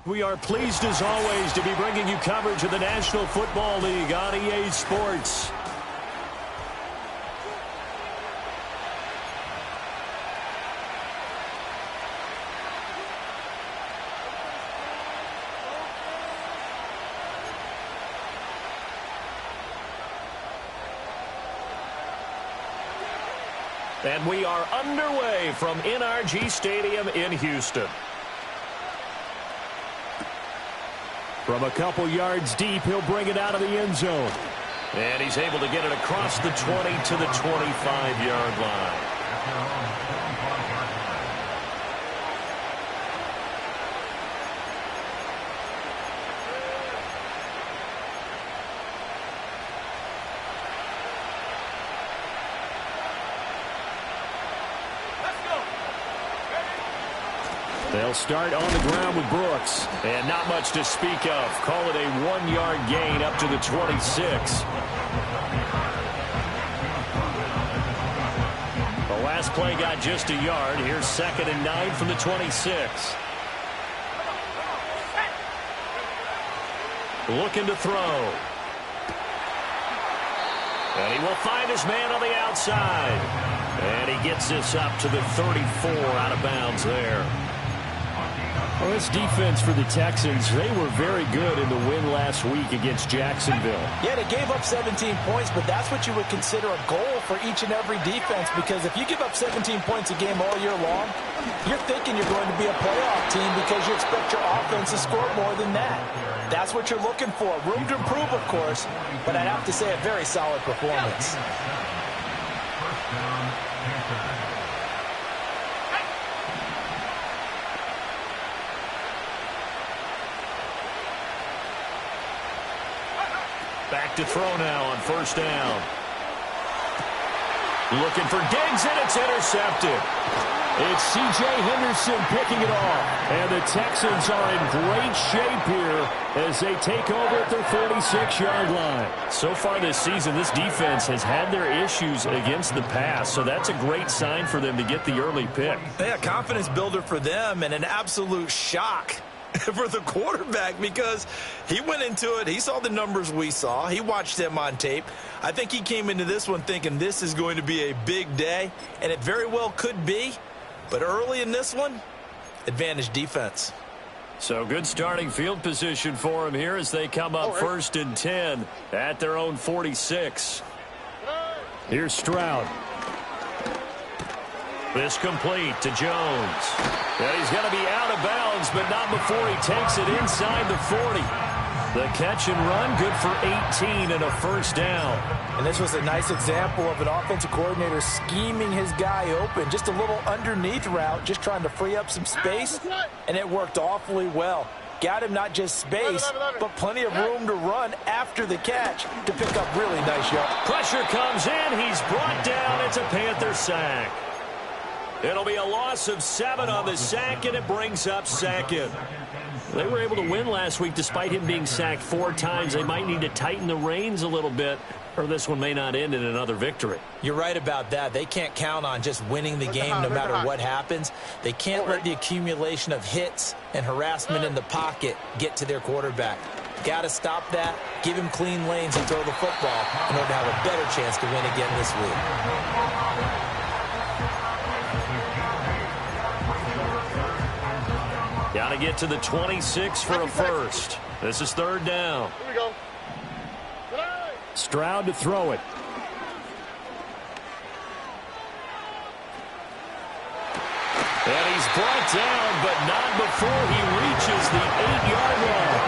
We are pleased as always to be bringing you coverage of the National Football League on EA Sports. And we are underway from NRG Stadium in Houston. From a couple yards deep, he'll bring it out of the end zone. And he's able to get it across the 20 to the 25-yard line. They'll start on the ground with Brooks. And not much to speak of. Call it a 1-yard gain up to the 26. The last play got just a yard. Here's 2nd and 9 from the 26. Looking to throw. And he will find his man on the outside. And he gets this up to the 34 out of bounds there. Well, this defense for the Texans, they were very good in the win last week against Jacksonville. Yeah, they gave up 17 points, but that's what you would consider a goal for each and every defense, because if you give up 17 points a game all year long, you're thinking you're going to be a playoff team because you expect your offense to score more than that. That's what you're looking for. Room to improve, of course, but I'd have to say a very solid performance. Back to throw now on 1st down. Looking for Diggs, and it's intercepted. It's C.J. Henderson picking it off. And the Texans are in great shape here as they take over at their 46-yard line. So far this season, this defense has had their issues against the pass, so that's a great sign for them to get the early pick. Yeah, confidence builder for them, and an absolute shock for the quarterback, because he went into it, he saw the numbers we saw, he watched them on tape. I think he came into this one thinking this is going to be a big day, and it very well could be, but early in this one, advantage defense. So good starting field position for him here as they come up 1st and 10 at their own 46. Here's Stroud. This complete to Jones. And he's going to be out of bounds, but not before he takes it inside the 40. The catch and run, good for 18 and a 1st down. And this was a nice example of an offensive coordinator scheming his guy open. Just a little underneath route, just trying to free up some space, and it worked awfully well. Got him not just space, but plenty of room to run after the catch to pick up really nice yards. Pressure comes in. He's brought down. It's a Panther sack. It'll be a loss of 7 on the sack, and it brings up 2nd. They were able to win last week despite him being sacked 4 times. They might need to tighten the reins a little bit, or this one may not end in another victory. You're right about that. They can't count on just winning the game no matter what happens. They can't let the accumulation of hits and harassment in the pocket get to their quarterback. Got to stop that, give him clean lanes and throw the football in order to have a better chance to win again this week. Got to get to the 26 for a 1st. This is 3rd down. Here we go. Stroud to throw it. And he's brought down, but not before he reaches the 8-yard line.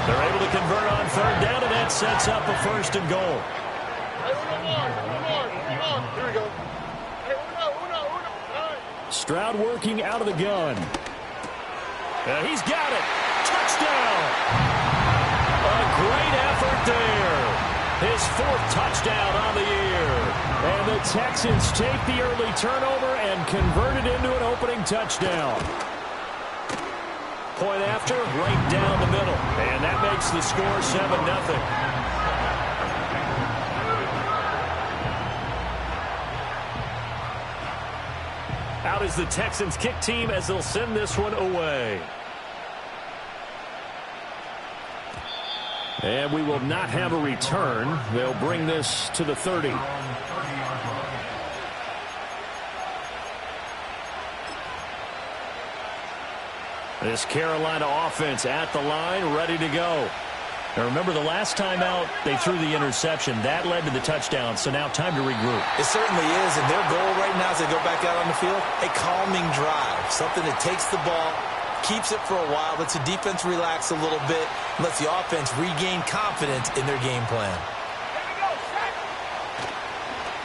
They're able to convert on 3rd down, and that sets up a 1st and goal. Here we go. Stroud working out of the gun. He's got it. Touchdown. A great effort there. His 4th touchdown on the year. And the Texans take the early turnover and convert it into an opening touchdown. Point after, right down the middle. And that makes the score 7-0. Out is the Texans kick team as they'll send this one away. And we will not have a return. They'll bring this to the 30. This Carolina offense at the line, ready to go. Now remember, the last time out, they threw the interception. That led to the touchdown, so now time to regroup. It certainly is, and their goal right now as they go back out on the field, a calming drive, something that takes the ball, keeps it for a while, lets the defense relax a little bit, lets the offense regain confidence in their game plan.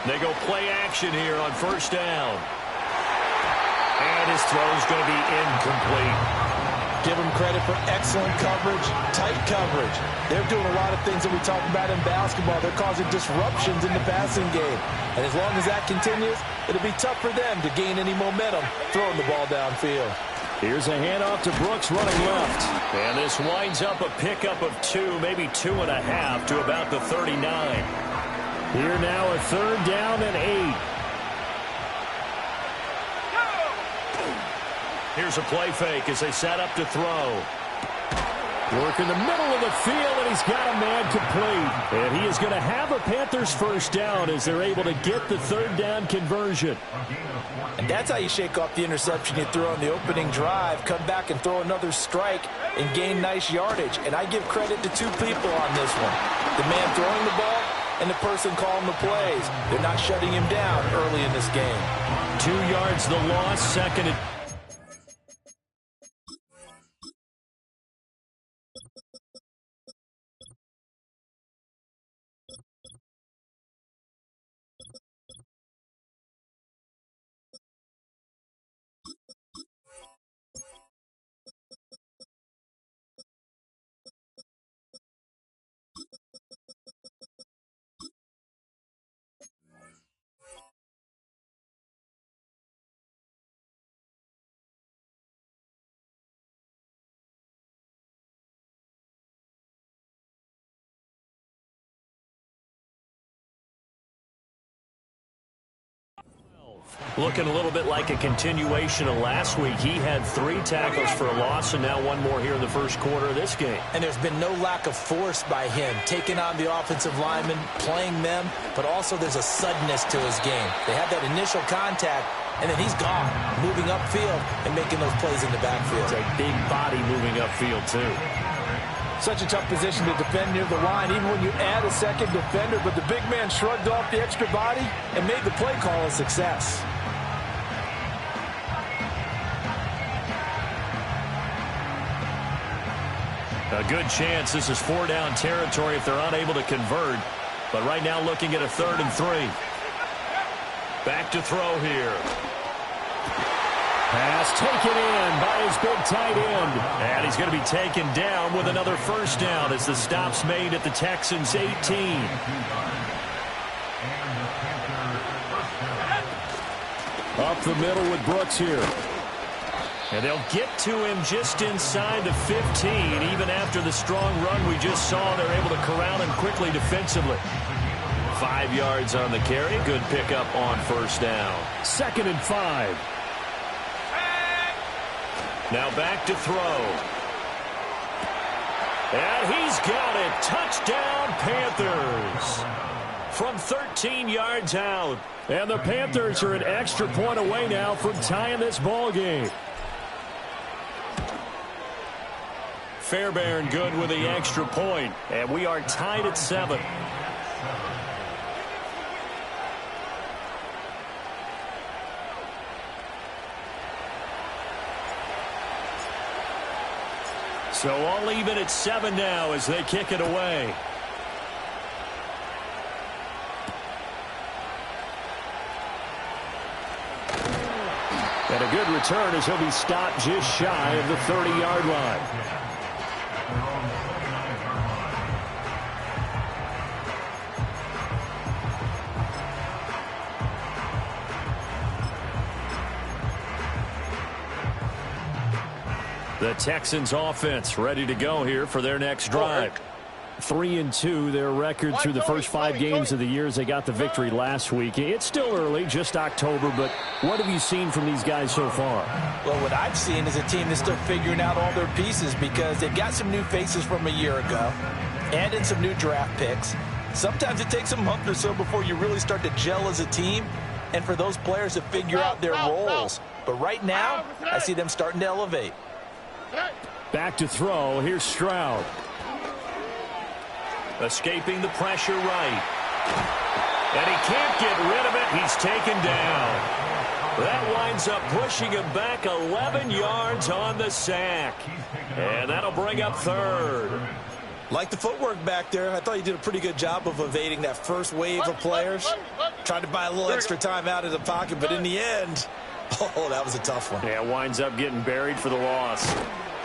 They go play action here on first down. And his throw's going to be incomplete. Give them credit for excellent coverage, tight coverage. They're doing a lot of things that we talk about in basketball. They're causing disruptions in the passing game. And as long as that continues, it'll be tough for them to gain any momentum throwing the ball downfield. Here's a handoff to Brooks running left. And this winds up a pickup of 2, maybe 2.5 to about the 39. Here now a third down and 8. Here's a play fake as they set up to throw. Work in the middle of the field, and he's got a man complete. And he is going to have a Panthers first down as they're able to get the third down conversion. And that's how you shake off the interception you threw on the opening drive, come back and throw another strike and gain nice yardage. And I give credit to 2 people on this one. The man throwing the ball and the person calling the plays. They're not shutting him down early in this game. 2 yards the loss, second and looking a little bit like a continuation of last week. He had 3 tackles for a loss, and now 1 more here in the first quarter of this game. And there's been no lack of force by him, taking on the offensive linemen, playing them, but also there's a suddenness to his game. They have that initial contact, and then he's gone, moving upfield and making those plays in the backfield. It's a big body moving upfield, too. Such a tough position to defend near the line, even when you add a second defender, but the big man shrugged off the extra body and made the play call a success. A good chance this is 4-down territory if they're unable to convert. But right now looking at a 3rd and 3. Back to throw here. Pass taken in by his big tight end. And he's going to be taken down with another first down as the stop's made at the Texans' 18. Up the middle with Brooks here. And they'll get to him just inside the 15. Even after the strong run we just saw, they're able to corral him quickly defensively. 5 yards on the carry. Good pickup on first down. 2nd and 5. Now back to throw. And he's got it. Touchdown, Panthers. From 13 yards out. And the Panthers are an extra point away now from tying this ball game. Fairbairn good with the extra point. And we are tied at 7. So all even at 7 now as they kick it away. And a good return as he'll be stopped just shy of the 30-yard line. The Texans offense ready to go here for their next drive. 3-2, their record through the first 5 games of the year as they got the victory last week. It's still early, just October, but what have you seen from these guys so far? Well, what I've seen is a team that's still figuring out all their pieces because they've got some new faces from a year ago. and in some new draft picks. Sometimes it takes a month or so before you really start to gel as a team and for those players to figure out their roles. But right now, I see them starting to elevate. Back to throw. Here's Stroud. Escaping the pressure right. And he can't get rid of it. He's taken down. That winds up pushing him back 11 yards on the sack. And that'll bring up third. Like the footwork back there, I thought you did a pretty good job of evading that first wave of players. Tried to buy a little extra time out of the pocket, but in the end, oh, that was a tough one. Yeah, winds up getting buried for the loss.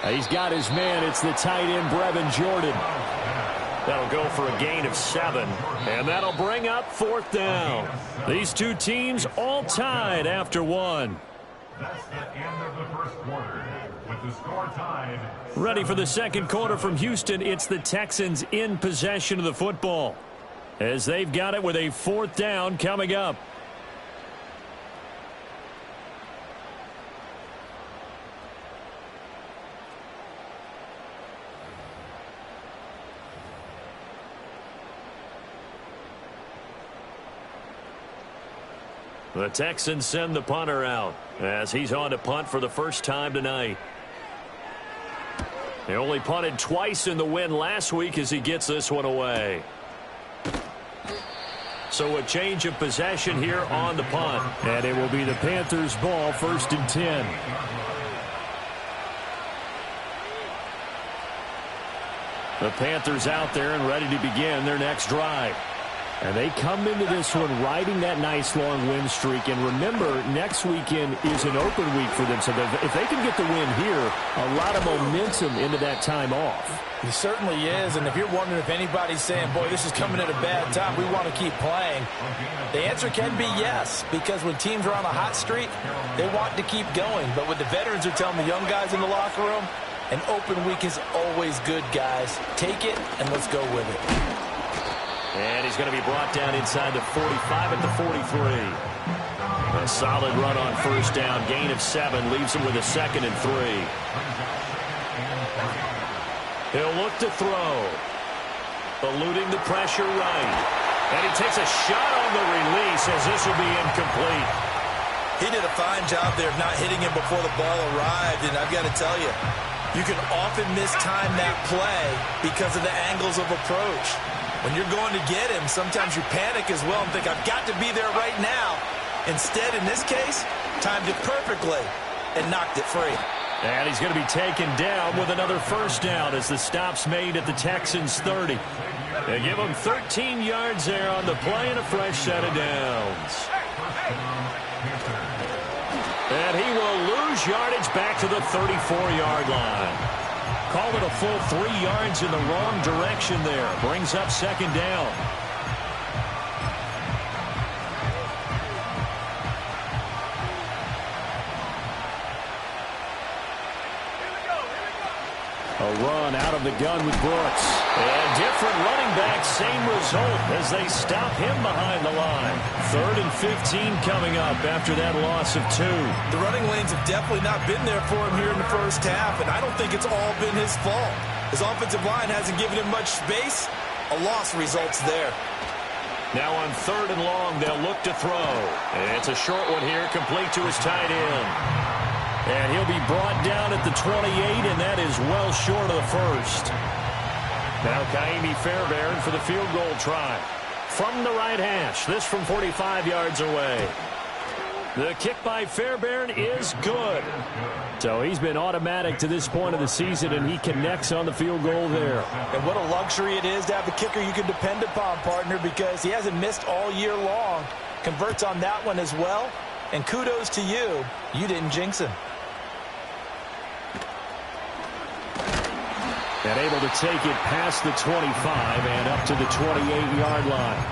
He's got his man. It's the tight end, Brevin Jordan. That'll go for a gain of 7, and that'll bring up 4th down. These two teams all tied after 1. That's the end of the first quarter, with the score tied. Ready for the second quarter from Houston. It's the Texans in possession of the football, as they've got it with a 4th down coming up. The Texans send the punter out as he's on to punt for the first time tonight. He only punted twice in the win last week as he gets this one away. So a change of possession here on the punt. And it will be the Panthers' ball, 1st and 10. The Panthers out there and ready to begin their next drive. And they come into this one riding that nice long win streak. And remember, next weekend is an open week for them. So if they can get the win here, a lot of momentum into that time off. He certainly is. And if you're wondering if anybody's saying, boy, this is coming at a bad time, we want to keep playing, the answer can be yes. Because when teams are on a hot streak, they want to keep going. But what the veterans are telling the young guys in the locker room, an open week is always good, guys. Take it and let's go with it. And he's going to be brought down inside the 45 at the 43. A solid run on 1st down. Gain of 7 leaves him with a 2nd and 3. He'll look to throw. Eluding the pressure right. And he takes a shot on the release as this will be incomplete. He did a fine job there of not hitting him before the ball arrived. And I've got to tell you, you can often mistime that play because of the angles of approach. When you're going to get him, sometimes you panic as well and think, I've got to be there right now. Instead, in this case, timed it perfectly and knocked it free. And he's going to be taken down with another 1st down as the stop's made at the Texans' 30. They give him 13 yards there on the play and a fresh set of downs. And he will lose yardage back to the 34-yard line. Called it a full 3 yards in the wrong direction there. Brings up 2nd down. A run out of the gun with Brooks. And different running back, same result as they stop him behind the line. 3rd and 15 coming up after that loss of 2. The running lanes have definitely not been there for him here in the first half, and I don't think it's all been his fault. His offensive line hasn't given him much space. A loss results there. Now on 3rd and long, they'll look to throw. And it's a short one here, complete to his tight end. And he'll be brought down at the 28, and that is well short of the 1st. Now Kaimi Fairbairn for the field goal try. From the right hash, this from 45 yards away. The kick by Fairbairn is good. So he's been automatic to this point of the season, and he connects on the field goal there. And what a luxury it is to have a kicker you can depend upon, partner, because he hasn't missed all year long. Converts on that one as well. And kudos to you. You didn't jinx him. And able to take it past the 25 and up to the 28-yard line.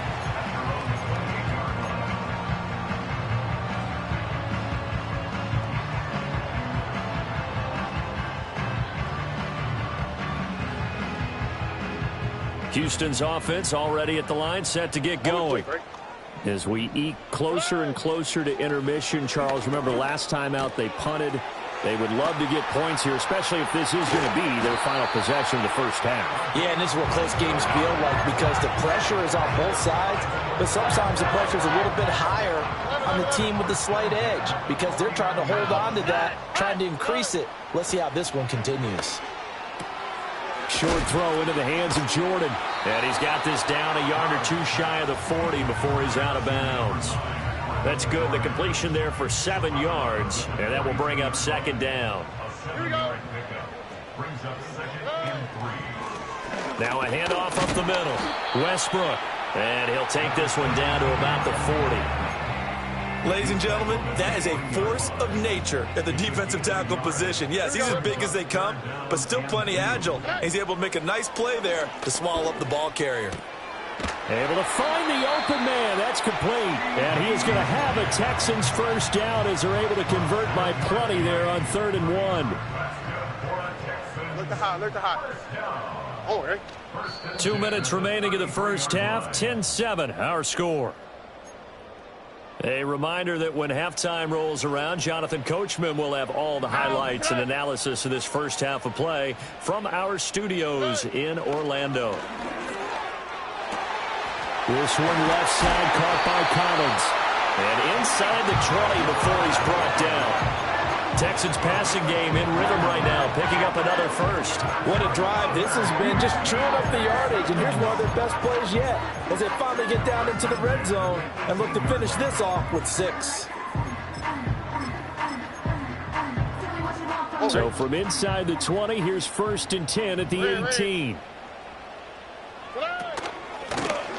Houston's offense already at the line, set to get going. As we eke closer and closer to intermission, Charles, remember last time out they punted They would love to get points here, especially if this is going to be their final possession of the first half. Yeah, and this is what close games feel like because the pressure is on both sides, but sometimes the pressure is a little bit higher on the team with the slight edge because they're trying to hold on to that, trying to increase it. Let's see how this one continues. Short throw into the hands of Jordan. And he's got this down a yard or two shy of the 40 before he's out of bounds. That's good. The completion there for 7 yards, and that will bring up second down. Here we go. Brings up second and 3. Now a handoff up the middle. Westbrook. And he'll take this one down to about the 40. Ladies and gentlemen, that is a force of nature at the defensive tackle position. Yes, he's as big as they come, but still plenty agile. He's able to make a nice play there to swallow up the ball carrier. Able to find the open man. That's complete. And he is going to have a Texans first down as they're able to convert by plenty there on 3rd and 1. Look the hot. Oh, right. 2 minutes remaining in the first half. 10-7, our score. A reminder that when halftime rolls around, Jonathan Coachman will have all the highlights and analysis of this first half of play from our studios in Orlando. This one left side caught by Collins. And inside the 20 before he's brought down. Texans passing game in rhythm right now, picking up another first. What a drive this has been, just chewing up the yardage. And here's one of their best plays yet as they finally get down into the red zone and look to finish this off with 6. So from inside the 20, here's 1st and 10 at the 18.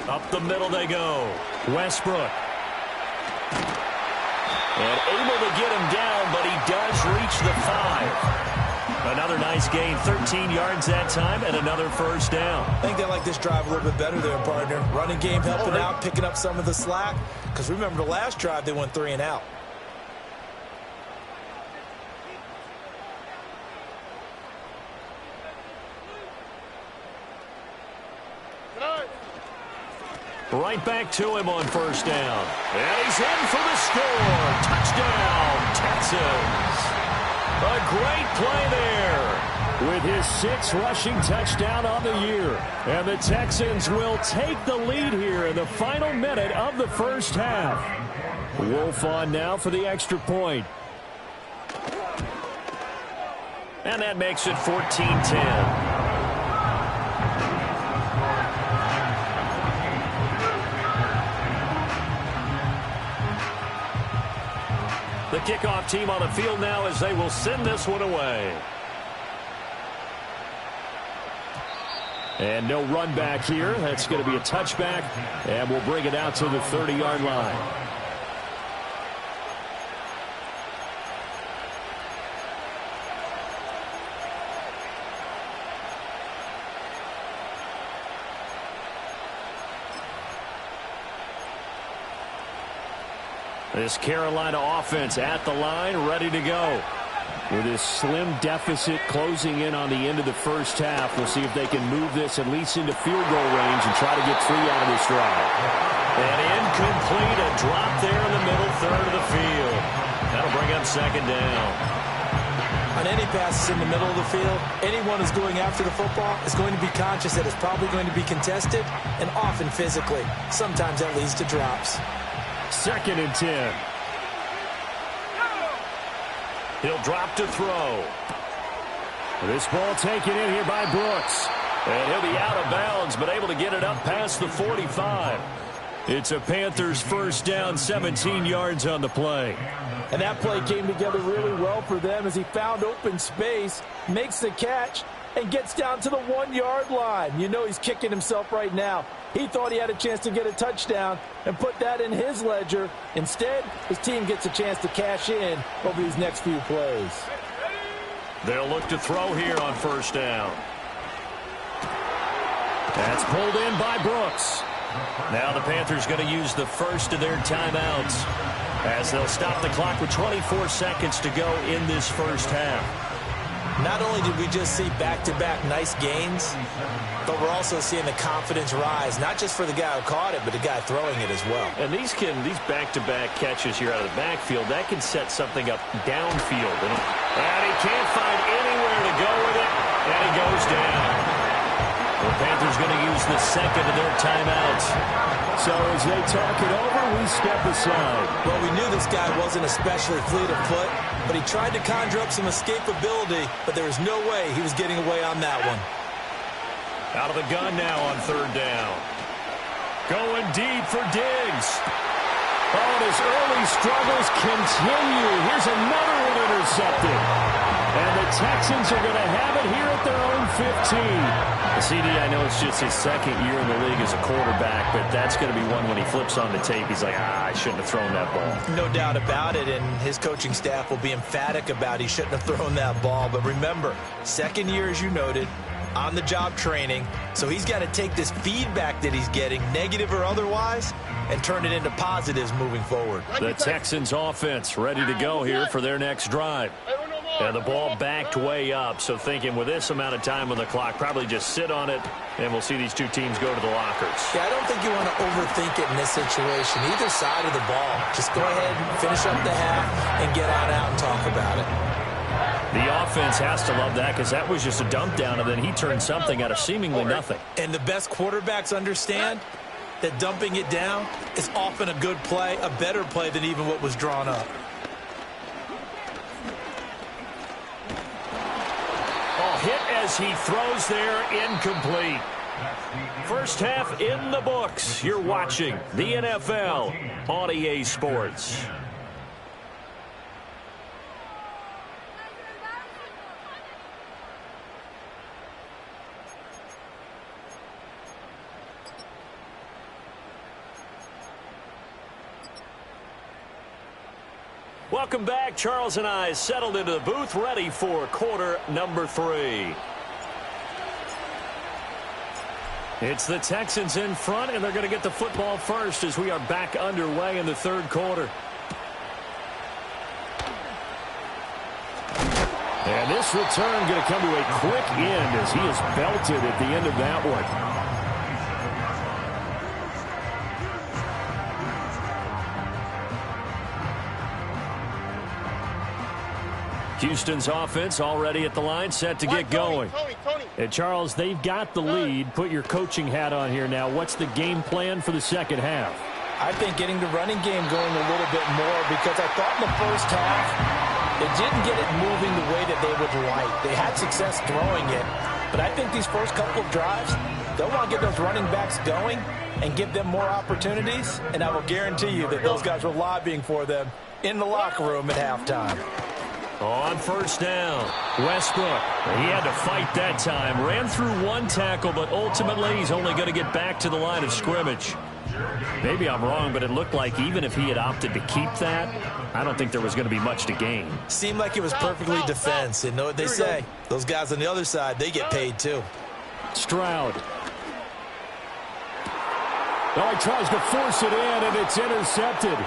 Up the middle they go. Westbrook. And able to get him down, but he does reach the 5. Another nice gain, 13 yards that time, and another first down. I think they like this drive a little bit better there, partner. Running game helping out, picking up some of the slack. Because remember the last drive, they went 3 and out. Right back to him on first down. And he's in for the score. Touchdown, Texans. A great play there. With his 6th rushing touchdown on the year. And the Texans will take the lead here in the final minute of the first half. Wolf on now for the extra point. And that makes it 14-10. The kickoff team on the field now as they will send this one away. And no run back here. That's going to be a touchback, and we'll bring it out to the 30-yard line. This Carolina offense at the line, ready to go. With this slim deficit closing in on the end of the first half, we'll see if they can move this at least into field goal range and try to get 3 out of this drive. And incomplete, a drop there in the middle third of the field. That'll bring up second down. On any passes in the middle of the field, anyone who's going after the football is going to be conscious that it's probably going to be contested and often physically. Sometimes that leads to drops. 2nd and 10. He'll drop to throw. This ball taken in here by Brooks. And he'll be out of bounds, but able to get it up past the 45. It's a Panthers first down, 17 yards on the play. And that play came together really well for them as he found open space, makes the catch, and gets down to the 1-yard line. You know he's kicking himself right now. He thought he had a chance to get a touchdown and put that in his ledger. Instead, his team gets a chance to cash in over these next few plays. They'll look to throw here on first down. That's pulled in by Brooks. Now the Panthers going to use the first of their timeouts as they'll stop the clock with 24 seconds to go in this first half. Not only did we just see back-to-back nice gains, but we're also seeing the confidence rise, not just for the guy who caught it, but the guy throwing it as well. And these back-to-back catches here out of the backfield, that can set something up downfield. And he can't find anywhere to go with it, and he goes down. The Panthers going to use the second of their timeouts. So as they talk it over, we step aside. Well, we knew this guy wasn't especially fleet of foot, but he tried to conjure up some escapability, but there was no way he was getting away on that one. Out of the gun now on third down. Going deep for Diggs. Oh, and his early struggles continue. Here's another one intercepted. And the Texans are going to have it here at their own 15. CD, I know it's just his second year in the league as a quarterback, but that's going to be one when he flips on the tape. He's like, I shouldn't have thrown that ball. No doubt about it, and his coaching staff will be emphatic about he shouldn't have thrown that ball. But remember, second year, as you noted, on-the-job training, so he's got to take this feedback that he's getting, negative or otherwise, and turn it into positives moving forward. The Texans offense ready to go here for their next drive. And the ball backed way up, so thinking with this amount of time on the clock, probably just sit on it, and we'll see these two teams go to the lockers. Yeah, I don't think you want to overthink it in this situation. Either side of the ball. Just go ahead and finish up the half and get on out and talk about it. The offense has to love that because that was just a dump down, and then he turned something out of seemingly nothing. And the best quarterbacks understand that dumping it down is often a good play, a better play than even what was drawn up. Hit as he throws there, incomplete. First half in the books. You're watching the NFL on EA Sports. Welcome back. Charles and I settled into the booth, ready for quarter number 3. It's the Texans in front, and they're going to get the football first as we are back underway in the third quarter. And this return going to come to a quick end as he is belted at the end of that one. Houston's offense already at the line, set to get going. And Charles, they've got the lead. Put your coaching hat on here now. What's the game plan for the second half? I think getting the running game going a little bit more, because I thought in the first half they didn't get it moving the way that they would like. They had success throwing it, but I think these first couple of drives, they'll want to get those running backs going and give them more opportunities, and I will guarantee you that those guys were lobbying for them in the locker room at halftime. On first down, Westbrook. He had to fight that time. Ran through one tackle, but ultimately he's only going to get back to the line of scrimmage. Maybe I'm wrong, but it looked like even if he had opted to keep that, I don't think there was going to be much to gain. Seemed like it was perfectly defense. And know what they say? Those guys on the other side, they get paid too. Stroud. Oh, he tries to force it in, and it's intercepted.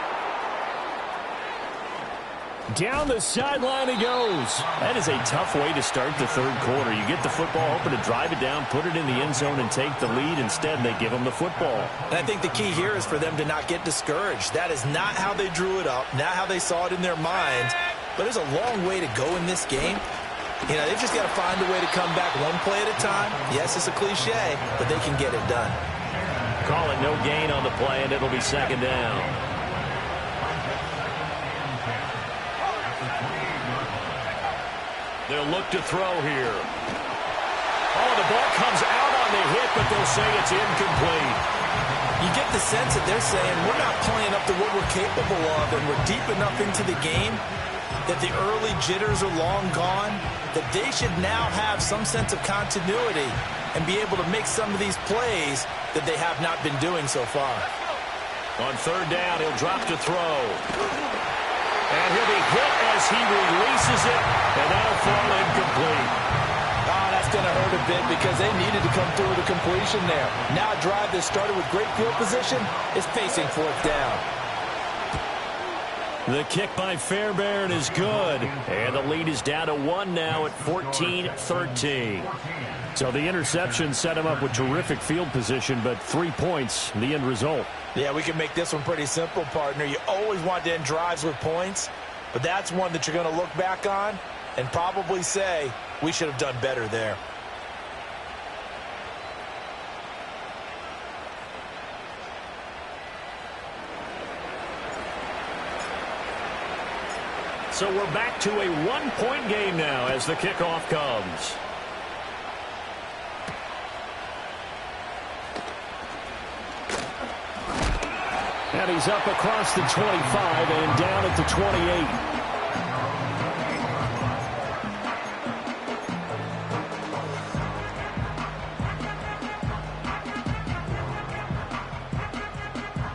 Down the sideline he goes. That is a tough way to start the third quarter. You get the football, hoping to drive it down, put it in the end zone, and take the lead. Instead, they give him the football. And I think the key here is for them to not get discouraged. That is not how they drew it up, not how they saw it in their minds. But there's a long way to go in this game. You know, they've just got to find a way to come back one play at a time. Yes, it's a cliche, but they can get it done. Call it no gain on the play, and it'll be second down. They'll look to throw here. Oh, the ball comes out on the hit, but they'll say it's incomplete. You get the sense that they're saying we're not playing up to what we're capable of, and we're deep enough into the game that the early jitters are long gone, that they should now have some sense of continuity and be able to make some of these plays that they have not been doing so far. On third down, he'll drop to throw. And he'll be hit as he releases it, and that'll fall incomplete. Oh, that's going to hurt a bit because they needed to come through with a completion there. Now a drive that started with great field position is facing fourth down. The kick by Fairbairn is good. And the lead is down to 1 now at 14-13. So the interception set him up with terrific field position, but 3 points, the end result. Yeah, we can make this one pretty simple, partner. You always want to end drives with points, but that's one that you're going to look back on and probably say, we should have done better there. So we're back to a 1-point game now as the kickoff comes. And he's up across the 25 and down at the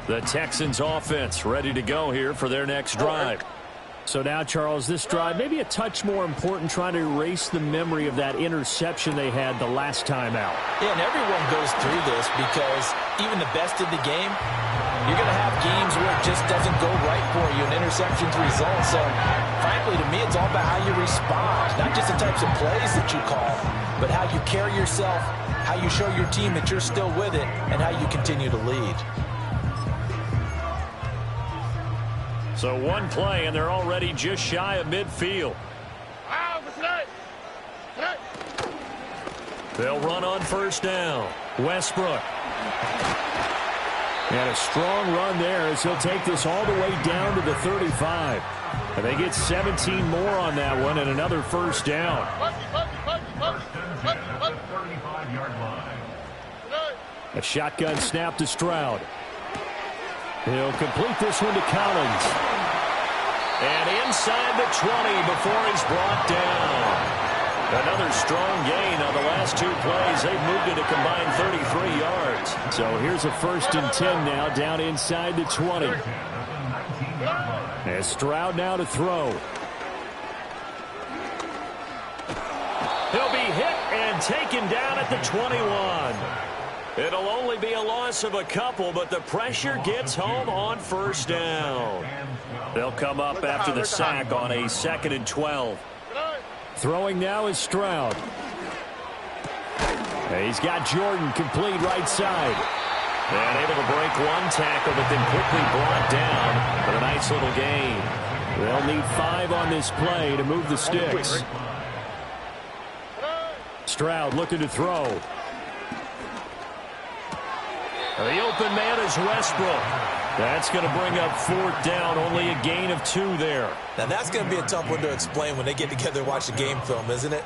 28. The Texans offense ready to go here for their next drive. So now, Charles, this drive may be a touch more important, trying to erase the memory of that interception they had the last time out. Yeah, and everyone goes through this because even the best in the game, you're going to have games where it just doesn't go right for you, and interceptions result. So, frankly, to me, it's all about how you respond, not just the types of plays that you call, but how you carry yourself, how you show your team that you're still with it, and how you continue to lead. So one play, and they're already just shy of midfield. They'll run on first down. Westbrook. And a strong run there as he'll take this all the way down to the 35. And they get 17 more on that one and another first down. A shotgun snap to Stroud. He'll complete this one to Collins. And inside the 20 before he's brought down. Another strong gain on the last 2 plays. They've moved it a combined 33 yards. So here's a 1st and 10 now down inside the 20. And Stroud now to throw. He'll be hit and taken down at the 21. It'll only be a loss of a couple, but the pressure gets home on first down. They'll come up after the sack on a 2nd and 12. Throwing now is Stroud. He's got Jordan complete right side. And able to break one tackle, but then quickly brought down. But a nice little gain. They'll need 5 on this play to move the sticks. Stroud looking to throw. The open man is Westbrook. That's going to bring up 4th down. Only a gain of 2 there. Now, that's going to be a tough one to explain when they get together and watch the game film, isn't it?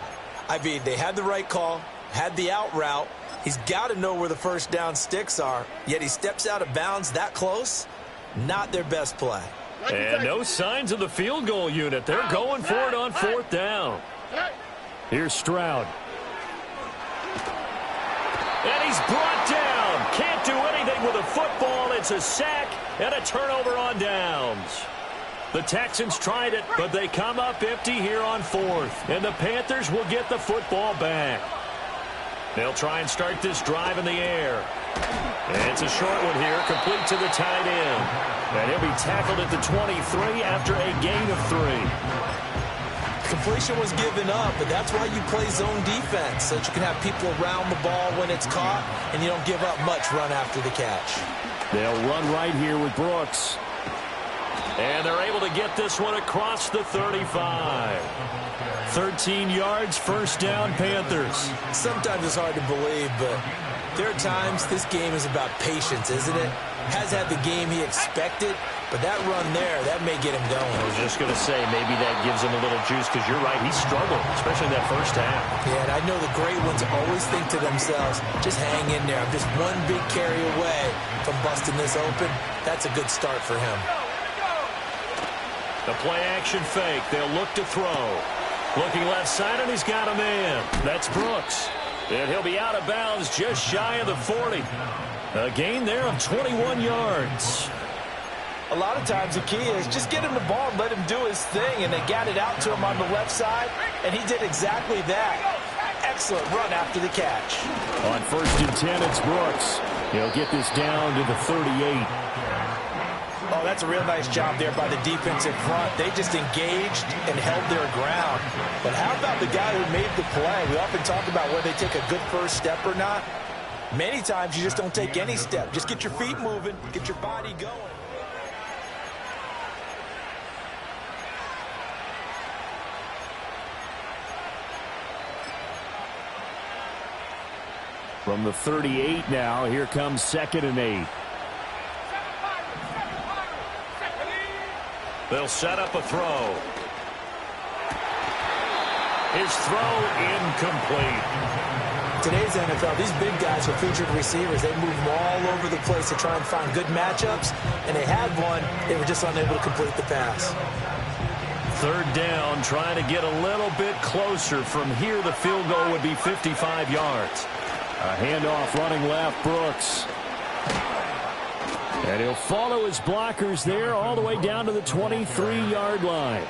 I mean, they had the right call, had the out route. He's got to know where the first down sticks are, yet he steps out of bounds that close. Not their best play. And no signs of the field goal unit. They're going for it on 4th down. Here's Stroud. And he's brought down. Can't do anything with a football. It's a sack and a turnover on downs. The Texans tried it, but they come up empty here on 4th. And the Panthers will get the football back. They'll try and start this drive in the air. And it's a short one here, complete to the tight end. And he'll be tackled at the 23 after a gain of 3. Completion was given up, but that's why you play zone defense, so that you can have people around the ball when it's caught, and you don't give up much run after the catch. They'll run right here with Brooks. And they're able to get this one across the 35. 13 yards, first down, Panthers. Sometimes it's hard to believe, but there are times this game is about patience, isn't it? Has had the game he expected, but that run there, that may get him going. I was just going to say, maybe that gives him a little juice, because you're right, he struggled, especially in that first half. Yeah, and I know the great ones always think to themselves, just hang in there. I'm just one big carry away from busting this open. That's a good start for him. The play-action fake. They'll look to throw. Looking left side, and he's got a man. That's Brooks. And he'll be out of bounds just shy of the 40. A gain there of 21 yards. A lot of times the key is just get him the ball and let him do his thing, and they got it out to him on the left side, and he did exactly that. Excellent run after the catch. On 1st and 10, it's Brooks. He'll get this down to the 38. Oh, that's a real nice job there by the defensive front. They just engaged and held their ground. But how about the guy who made the play? We often talk about whether they take a good first step or not. Many times you just don't take any step. Just get your feet moving, get your body going. From the 38 now, here comes 2nd and 8. They'll set up a throw. His throw incomplete. Today's NFL, these big guys are featured receivers. They move them all over the place to try and find good matchups, and they had one. They were just unable to complete the pass. 3rd down, trying to get a little bit closer. From here, the field goal would be 55 yards. A handoff running left, Brooks. And he'll follow his blockers there all the way down to the 23-yard line.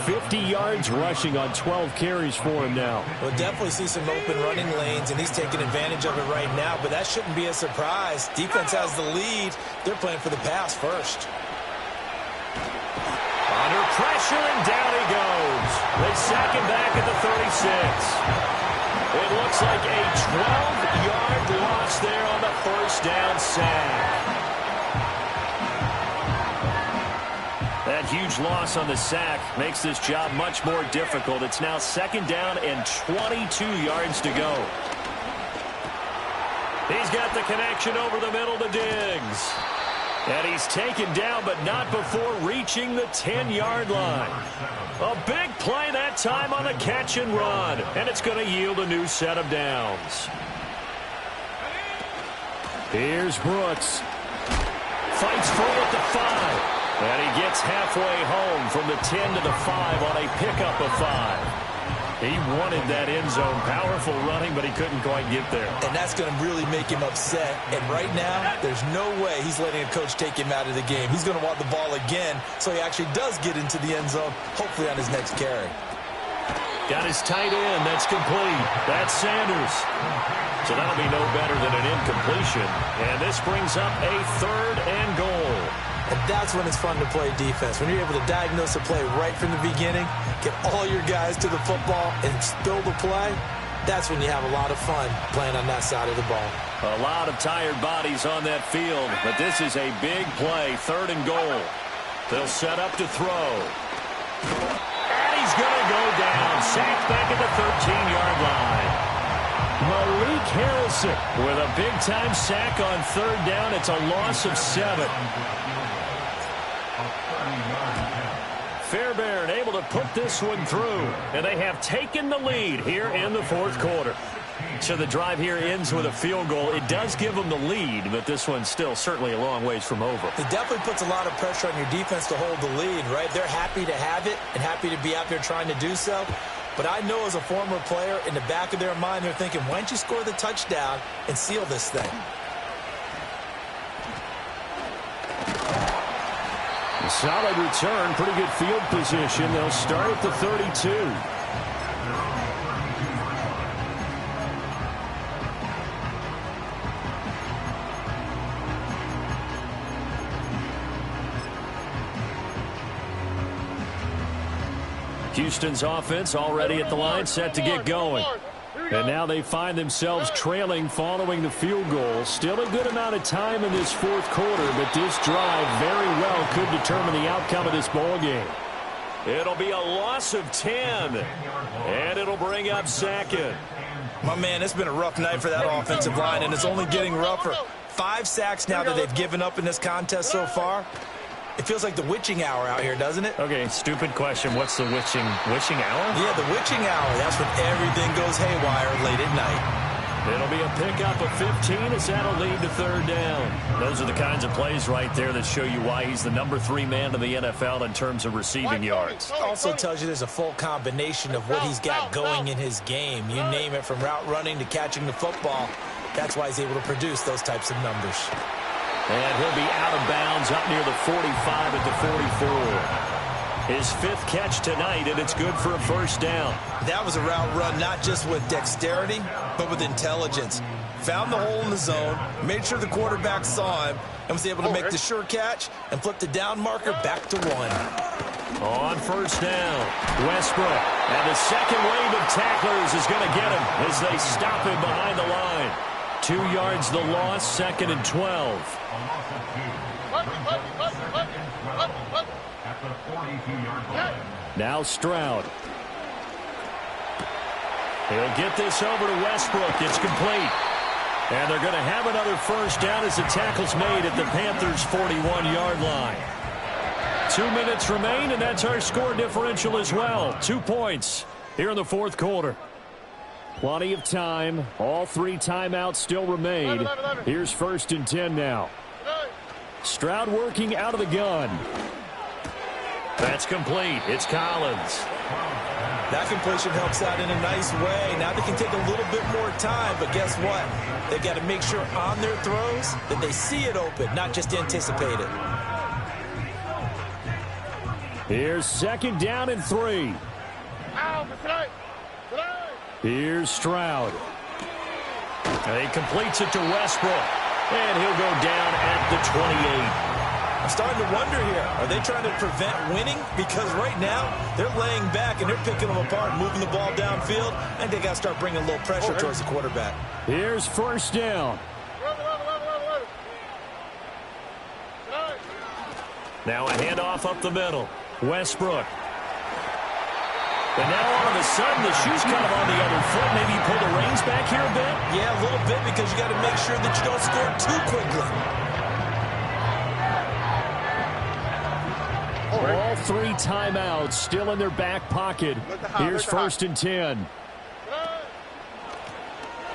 50 yards rushing on 12 carries for him now. We'll definitely see some open running lanes, and he's taking advantage of it right now, but that shouldn't be a surprise. Defense has the lead. They're playing for the pass first. Under pressure, and down he goes. They sack him back at the 36. It looks like a 12-yard loss there on the first down sack. That huge loss on the sack makes this job much more difficult. It's now 2nd down and 22 yards to go. He's got the connection over the middle to Diggs. And he's taken down, but not before reaching the 10-yard line. A big play that time on the catch and run. And it's going to yield a new set of downs. Here's Brooks. Fights free at the 5. And he gets halfway home from the 10 to the 5 on a pickup of 5. He wanted that end zone. Powerful running, but he couldn't quite get there. And that's going to really make him upset. And right now, there's no way he's letting a coach take him out of the game. He's going to want the ball again, so he actually does get into the end zone, hopefully on his next carry. Got his tight end. That's complete. That's Sanders. So that'll be no better than an incompletion. And this brings up a 3rd and goal. And that's when it's fun to play defense. When you're able to diagnose a play right from the beginning, get all your guys to the football and spill the play, that's when you have a lot of fun playing on that side of the ball. A lot of tired bodies on that field, but this is a big play, 3rd and goal. They'll set up to throw. And he's going to go down. Sacked back at the 13-yard line. Malik Harrison with a big-time sack on 3rd down. It's a loss of 7. Fairbairn able to put this one through, and they have taken the lead here in the 4th quarter. So the drive here ends with a field goal. It does give them the lead, but this one's still certainly a long ways from over. It definitely puts a lot of pressure on your defense to hold the lead, right? They're happy to have it and happy to be out there trying to do so. But I know as a former player, in the back of their mind, they're thinking, why don't you score the touchdown and seal this thing? A solid return, pretty good field position. They'll start at the 32. Houston's offense already at the line, set to get going. And now they find themselves trailing following the field goal. Still a good amount of time in this 4th quarter, but this drive very well could determine the outcome of this ball game. It'll be a loss of 10, and it'll bring up 2nd. My man, it's been a rough night for that offensive line, and it's only getting rougher. 5 sacks now that they've given up in this contest so far. It feels like the witching hour out here, doesn't it? Okay, stupid question. What's the witching hour? Yeah, the witching hour. That's when everything goes haywire late at night. It'll be a pickup of 15 as that'll lead to 3rd down. Those are the kinds of plays right there that show you why he's the number 3 man in the NFL in terms of receiving yards. Also tells you there's a full combination of what he's got going in his game. You name it, from route running to catching the football. That's why he's able to produce those types of numbers. And he'll be out of bounds up near the 45 at the 44. His 5th catch tonight, and it's good for a 1st down. That was a route run not just with dexterity, but with intelligence. found the hole in the zone, made sure the quarterback saw him, and was able to make the sure catch and flip the down marker back to 1. On first down, Westbrook. And the second wave of tacklers is going to get him as they stop him behind the line. 2 yards the loss, 2nd and 12. Now Stroud. He'll get this over to Westbrook. It's complete. And they're going to have another first down as the tackle's made at the Panthers' 41-yard line. 2 minutes remain, and that's our score differential as well. 2 points here in the fourth quarter. Plenty of time. All 3 timeouts still remain. Here's 1st and 10 now. Stroud working out of the gun. That's complete. It's Collins. That completion helps out in a nice way. Now they can take a little bit more time, but guess what? They got to make sure on their throws that they see it open, not just anticipate it. Here's 2nd down and 3. Here's Stroud. And he completes it to Westbrook. And he'll go down at the 28. I'm starting to wonder here, are they trying to prevent winning? Because right now, they're laying back and they're picking them apart, moving the ball downfield, and they got to start bringing a little pressure towards the quarterback. Here's 1st down. Now a handoff up the middle. Westbrook. And now all of a sudden, the shoe's kind of on the other foot. Maybe you pull the reins back here a bit? Yeah, a little bit, because you got to make sure that you don't score too quickly. All 3 timeouts still in their back pocket. Here's 1st and 10.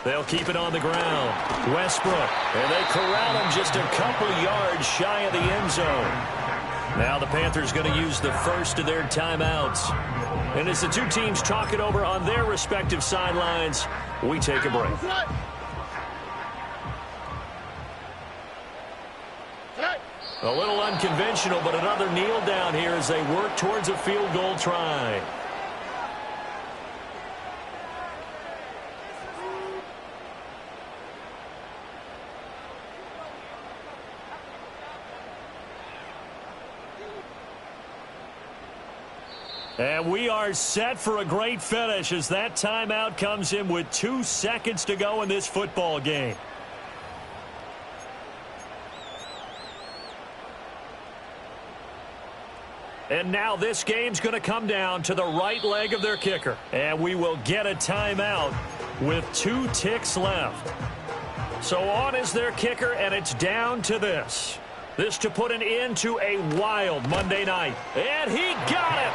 They'll keep it on the ground. Westbrook. And they corral him just a couple yards shy of the end zone. Now the Panthers going to use the first of their timeouts. And as the 2 teams talk it over on their respective sidelines, we take a break. A little unconventional, but another kneel down here as they work towards a field goal try. And we are set for a great finish as that timeout comes in with 2 seconds to go in this football game. And now this game's going to come down to the right leg of their kicker. And we will get a timeout with 2 ticks left. So on is their kicker, and it's down to this. This to put an end to a wild Monday night. And he got it!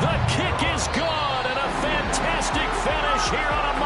The kick is gone, and a fantastic finish here on a Monday.